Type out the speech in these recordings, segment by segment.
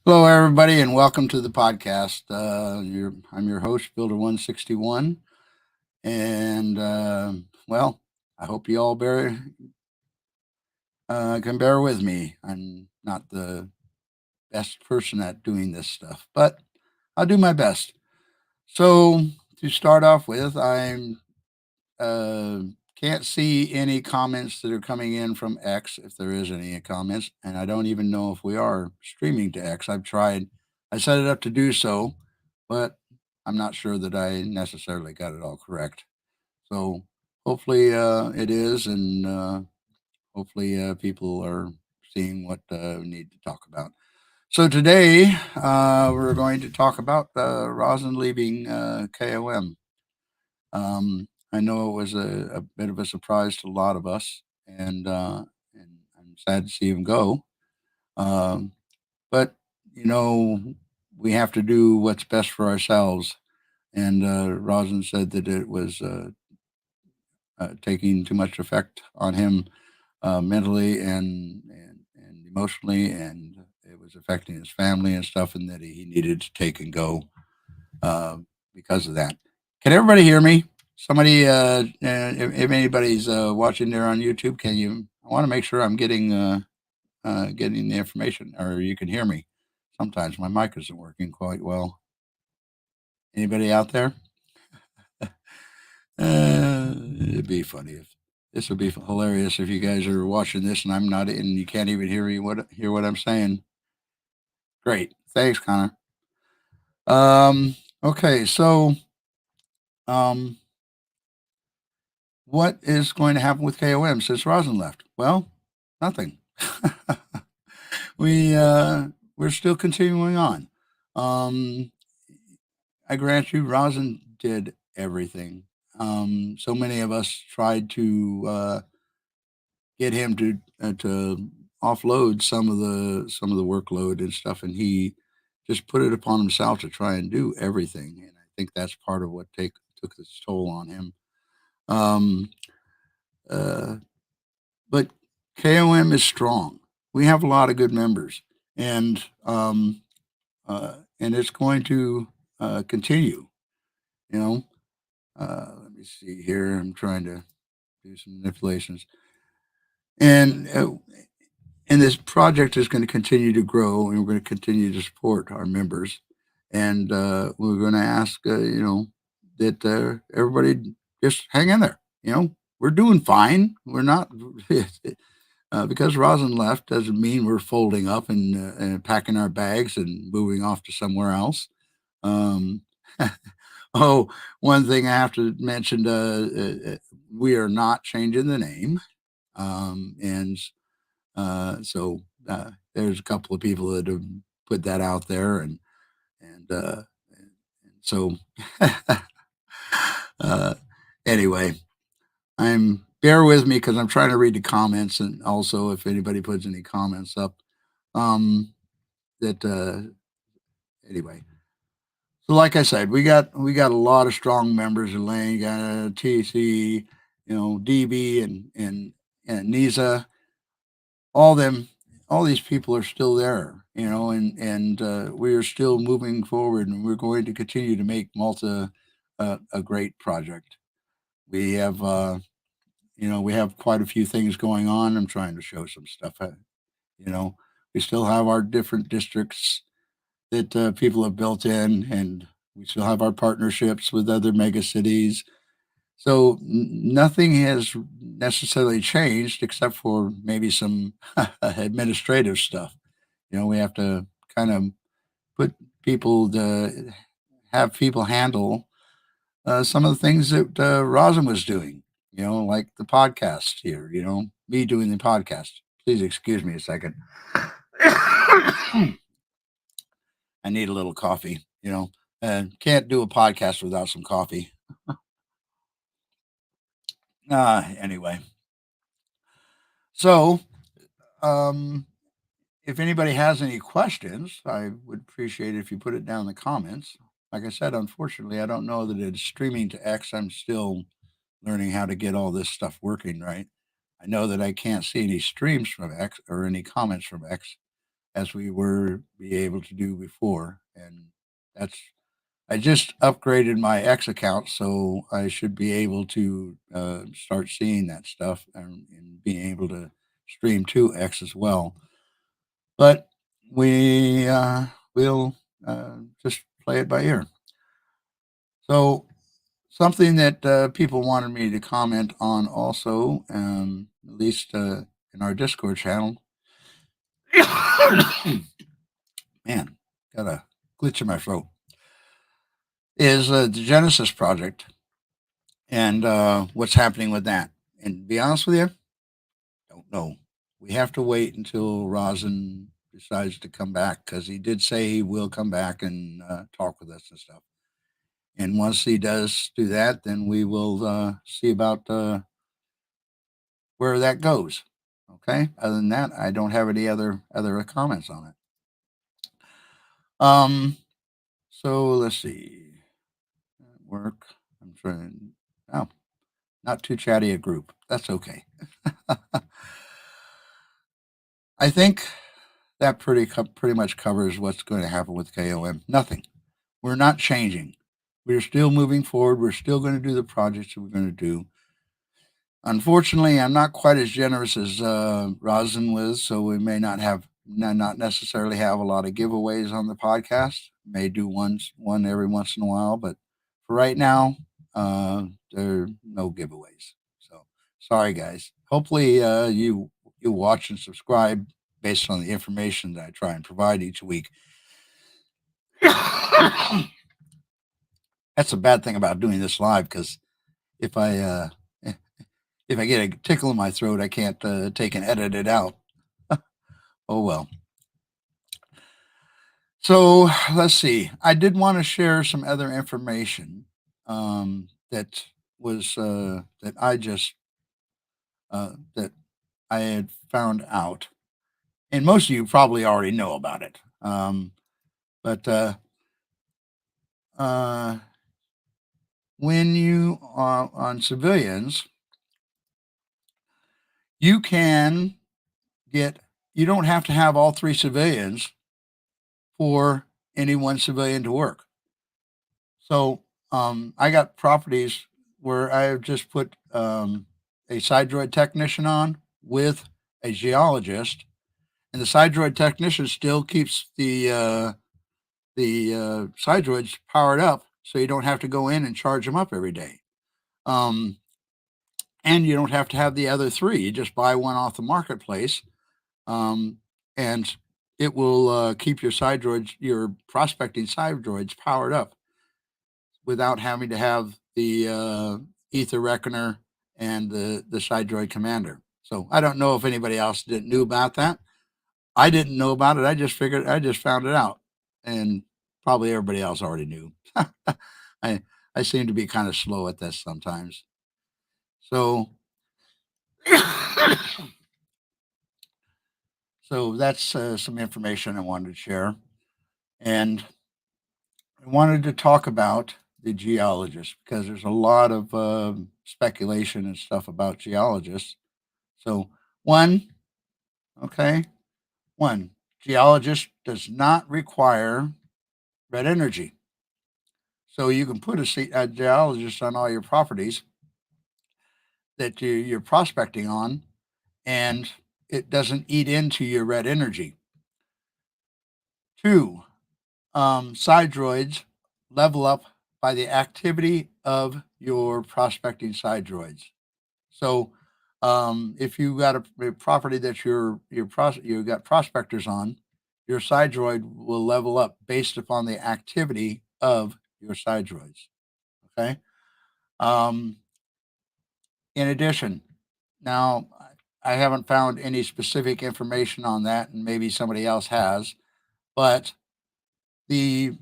Hello, everybody, and welcome to the podcast. I'm your host, Builder 161, and well, I hope you all can bear with me. I'm not the best person at doing this stuff, but I'll do my best. So, to start off with, I'm uh, can't see any comments that are coming in from X, if there is any comments, and I don't even know if we are streaming to X. I've tried, I set it up to do so, but I'm not sure that I necessarily got it all correct. So hopefully it is, and hopefully people are seeing what we need to talk about. So today we're going to talk about Rosin leaving KOM. I know it was a bit of a surprise to a lot of us, and I'm sad to see him go. Um, but you know, we have to do what's best for ourselves. And Rosin said that it was taking too much effect on him mentally and emotionally, and it was affecting his family and stuff, and that he needed to take and go uh, because of that. Can everybody hear me? Somebody, if anybody's watching there on YouTube, can you? I want to make sure I'm getting the information, or you can hear me. Sometimes my mic isn't working quite well. Anybody out there? It'd be funny if this would be hilarious if you guys are watching this and I'm not, and you can't even hear what I'm saying. Great, thanks, Connor. Okay, so um, what is going to happen with KOM since Rosin left? Well, nothing. We're still continuing on. Um, I grant you, Rosin did everything. So many of us tried to get him to offload some of the workload and stuff, and he just put it upon himself to try and do everything. And I think that's part of what took its toll on him. Um, uh, but KOM is strong. We have a lot of good members, and and it's going to continue. You know, let me see here. I'm trying to do some manipulations, and this project is going to continue to grow, and we're going to continue to support our members, and we're going to ask, that everybody just hang in there. We're doing fine. We're not. Because Rosin left doesn't mean we're folding up and packing our bags and moving off to somewhere else. Um, oh, one thing I have to mention: we are not changing the name, and so there's a couple of people that have put that out there, and so uh, anyway, I'm bear with me because I'm trying to read the comments, and also if anybody puts any comments up, um, that anyway. So like I said, we got a lot of strong members. Elaine, got TC, DB and Nisa, all them, all these people are still there, and we are still moving forward, and we're going to continue to make Malta a great project. We have, we have quite a few things going on. I'm trying to show some stuff. You know, we still have our different districts that people have built in, and we still have our partnerships with other mega cities. So nothing has necessarily changed except for maybe some administrative stuff. We have to kind of put people to have people handle some of the things that Rosin was doing. Like the podcast here. Me doing the podcast. Please excuse me a second. I need a little coffee. Can't do a podcast without some coffee. Anyway, so um, if anybody has any questions, I would appreciate it if you put it down in the comments. Like I said, unfortunately, I don't know that it's streaming to X. I'm still learning how to get all this stuff working right. I know that I can't see any streams from X or any comments from X. as we were be able to do before. And that's I just upgraded my X account, so I should be able to start seeing that stuff and being able to stream to X as well. But we will just play it by ear. So something that people wanted me to comment on also, at least in our Discord channel. Man, got a glitch in my throat. Is the Genesis project and what's happening with that? And to be honest with you, don't know. We have to wait until Resin decides to come back because he did say he will come back and talk with us and stuff. And once he does do that, then we will see about where that goes. Okay. Other than that, I don't have any other comments on it. So let's see. Work. I'm trying. Oh, not too chatty a group. That's okay. I think that pretty much covers what's going to happen with KOM. Nothing. We're not changing. We're still moving forward. We're still going to do the projects that we're going to do. Unfortunately, I'm not quite as generous as Rosin was, so we may not necessarily have a lot of giveaways on the podcast. May do one every once in a while, but for right now, there are no giveaways. So sorry, guys. Hopefully, you watch and subscribe based on the information that I try and provide each week. That's a bad thing about doing this live because if I if I get a tickle in my throat, I can't take and edit it out. Oh well. So let's see. I did want to share some other information that was that I had found out, and most of you probably already know about it. But uh, when you are on civilians, you can get. You don't have to have all three civilians for any one civilian to work. So I got properties where I have just put a side droid technician on with a geologist, and the side droid technician still keeps the side droids powered up, so you don't have to go in and charge them up every day. Um, and you don't have to have the other three. You just buy one off the marketplace, and it will keep your side droids, your prospecting side droids, powered up without having to have the ether reckoner and the side droid commander. So I don't know if anybody else didn't knew about that. I didn't know about it. I just found it out, and probably everybody else already knew. I I seem to be kind of slow at this sometimes. So so that's some information I wanted to share, and I wanted to talk about the geologists because there's a lot of speculation and stuff about geologists. So, one, okay, one, geologist does not require red energy. So you can put a geologist on all your properties that you're prospecting on, and it doesn't eat into your red energy. Two, side droids level up by the activity of your prospecting side droids. So, if you got a property that you got prospectors on, your side droid will level up based upon the activity of your side droids. Okay. Um, in addition, now I haven't found any specific information on that, and maybe somebody else has, but the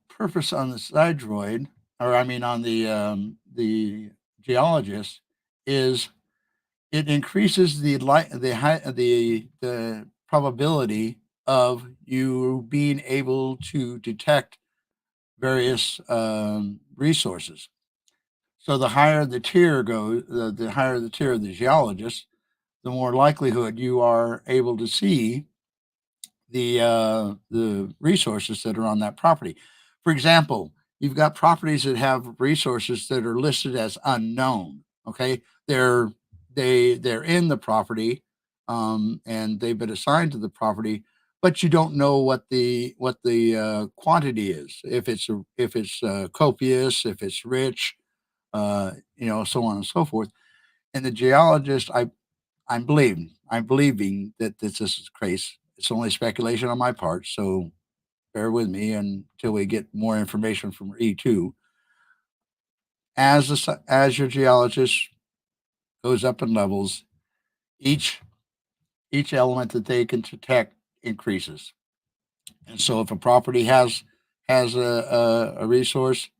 purpose on the side droid, or I mean on the geologist, is it increases the probability of you being able to detect various resources. So the higher the tier goes, the higher the tier of the geologist, the more likelihood you are able to see the resources that are on that property. For example, you've got properties that have resources that are listed as unknown. Okay, they're they're in the property, and they've been assigned to the property, but you don't know what the quantity is. If it's copious, if it's rich, so on and so forth. And the geologist, I'm believing that this is the case. It's only speculation on my part, so bear with me until we get more information from E2. As your geologist goes up in levels, each each element that they can detect increases. And so, if a property has a resource,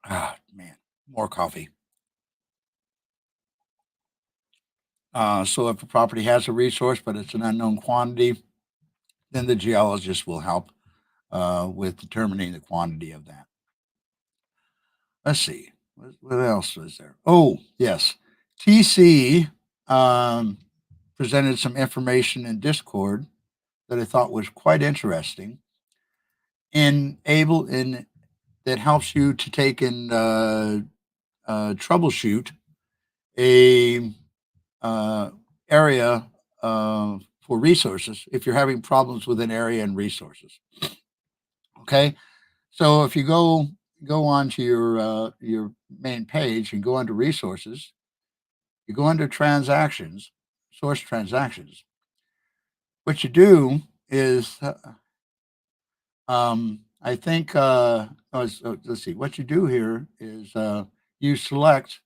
ah man, more coffee. So, if a property has a resource but it's an unknown quantity, then the geologist will help with determining the quantity of that. Let's see. What else was there? Oh, yes. TC um, presented some information in Discord that I thought was quite interesting in that helps you to take and troubleshoot a uh, area for resources if you're having problems with an area and resources. Okay, so if you go onto your main page and go under resources, you go under transactions, source transactions. What you do is, I think, let's see, what you do here is you select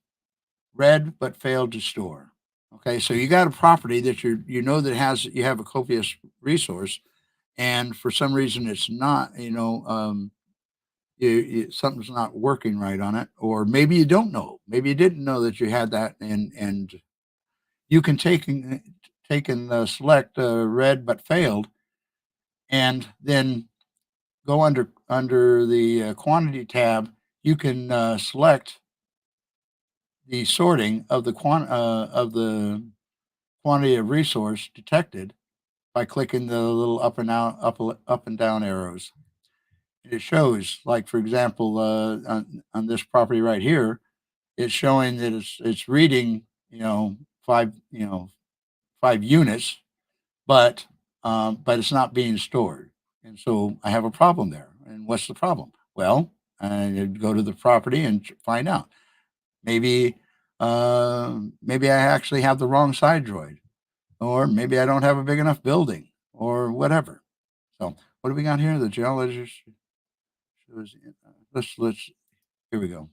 read but failed to store. Okay, so you got a property that you know that has you have a copious resource, and for some reason it's not, something's not working right on it, or maybe you don't know, maybe you didn't know that you had that, and you can take and select read but failed, and then go under the quantity tab. You can select the sorting of the quantity of resource detected by clicking the little up and down arrows. And it shows, like for example, on this property right here, it's showing that it's reading, 5, 5 units, but it's not being stored. And so I have a problem there. And what's the problem? Well, I go to the property and find out. Maybe maybe I actually have the wrong side droid, or maybe I don't have a big enough building, or whatever. So what do we got here? The geologist shows. Let's here we go.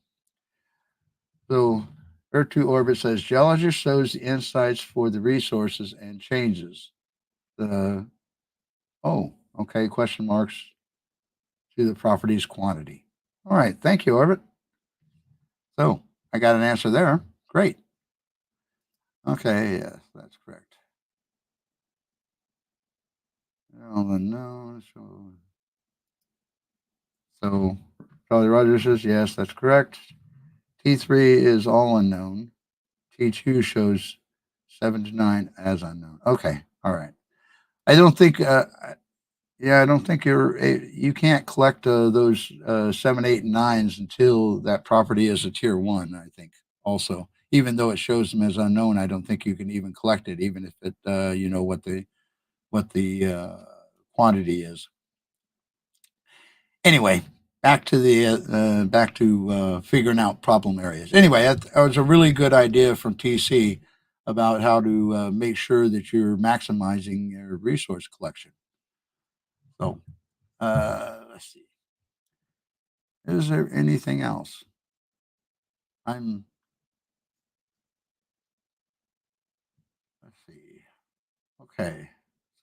So Earth 2 orbit says geologist shows the insights for the resources and changes the oh okay question marks to the property's quantity. All right, thank you, Orbit. So I got an answer there. Great. Okay, yes, that's correct. No, so Charlie Rogers says yes, that's correct. T3 is all unknown. T2 shows 7 to 9 as unknown. Okay, all right. I don't think. Yeah, I don't think you can't collect those 7, 8, and 9s until that property is a tier one. I think also, even though it shows them as unknown, I don't think you can even collect it, even if it you know what the quantity is. Anyway, back to figuring out problem areas. Anyway, that was a really good idea from TC about how to make sure that you're maximizing your resource collection. So let's see. Is there anything else? I'm let's see. Okay.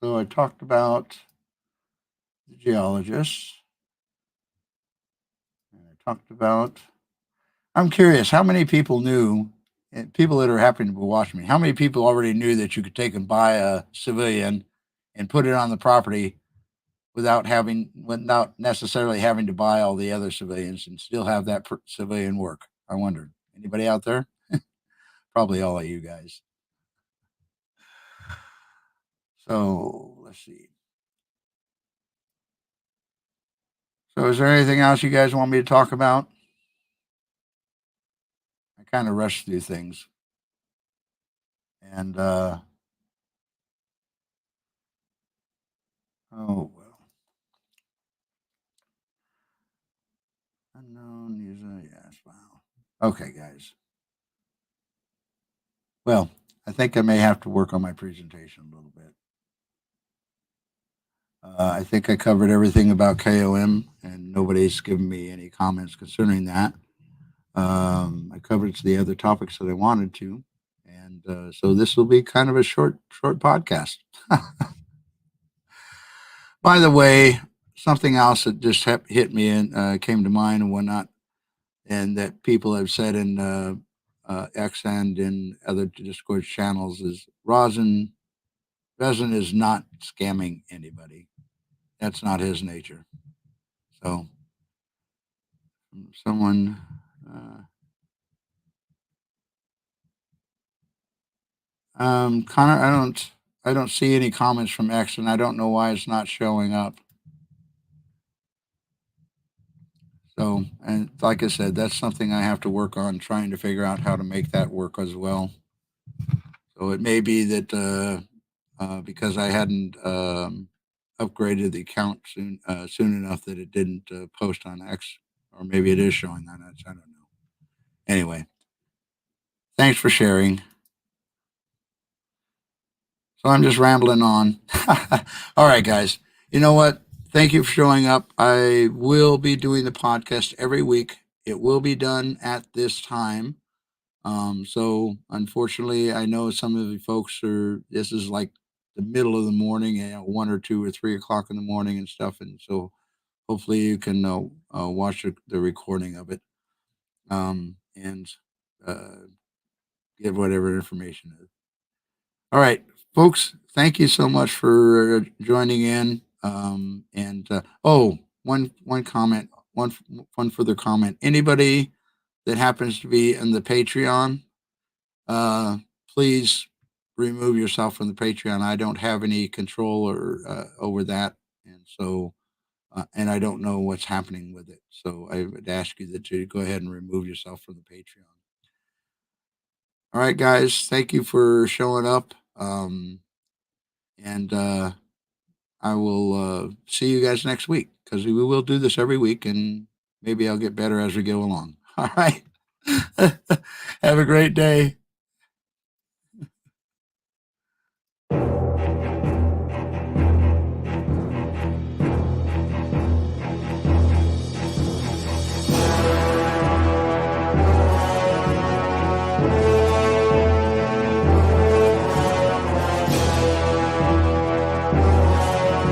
So I talked about the geologists. And I talked about I'm curious how many people knew people that are happening to be watching me, how many people already knew that you could take and buy a civilian and put it on the property without necessarily having to buy all the other civilians and still have that civilian work? I wondered. Anybody out there? Probably all of you guys. So let's see. So is there anything else you guys want me to talk about? I kind of rushed through things. And oh well. Unknown user, yes, wow. Okay, guys. Well, I think I may have to work on my presentation a little bit. I think I covered everything about KOM, and nobody's given me any comments concerning that. I covered the other topics that I wanted to, and so this will be kind of a short podcast. By the way, something else that just hit me and came to mind and whatnot, and that people have said in X and in other Discord channels is Resin is not scamming anybody. That's not his nature. So someone. Connor, I don't see any comments from X, and I don't know why it's not showing up. So, and like I said, that's something I have to work on, trying to figure out how to make that work as well. So it may be that because I hadn't upgraded the account soon enough that it didn't post on X, or maybe it is showing on X. I don't know. Anyway, thanks for sharing. So I'm just rambling on. All right, guys. You know what? Thank you for showing up. I will be doing the podcast every week. It will be done at this time. So unfortunately, I know some of you folks are. This is like the middle of the morning, 1 or 2 or 3 o'clock in the morning and stuff, and so hopefully you can watch the recording of it and uh, give whatever information is. All right, folks, thank you so much for joining in. And oh, one comment, one further comment. Anybody that happens to be in the Patreon, uh, please remove yourself from the Patreon. I don't have any control or over that, and so and I don't know what's happening with it. So I would ask you that you go ahead and remove yourself from the Patreon. All right, guys, thank you for showing up. And I will see you guys next week because we will do this every week, and maybe I'll get better as we go along. All right. Have a great day.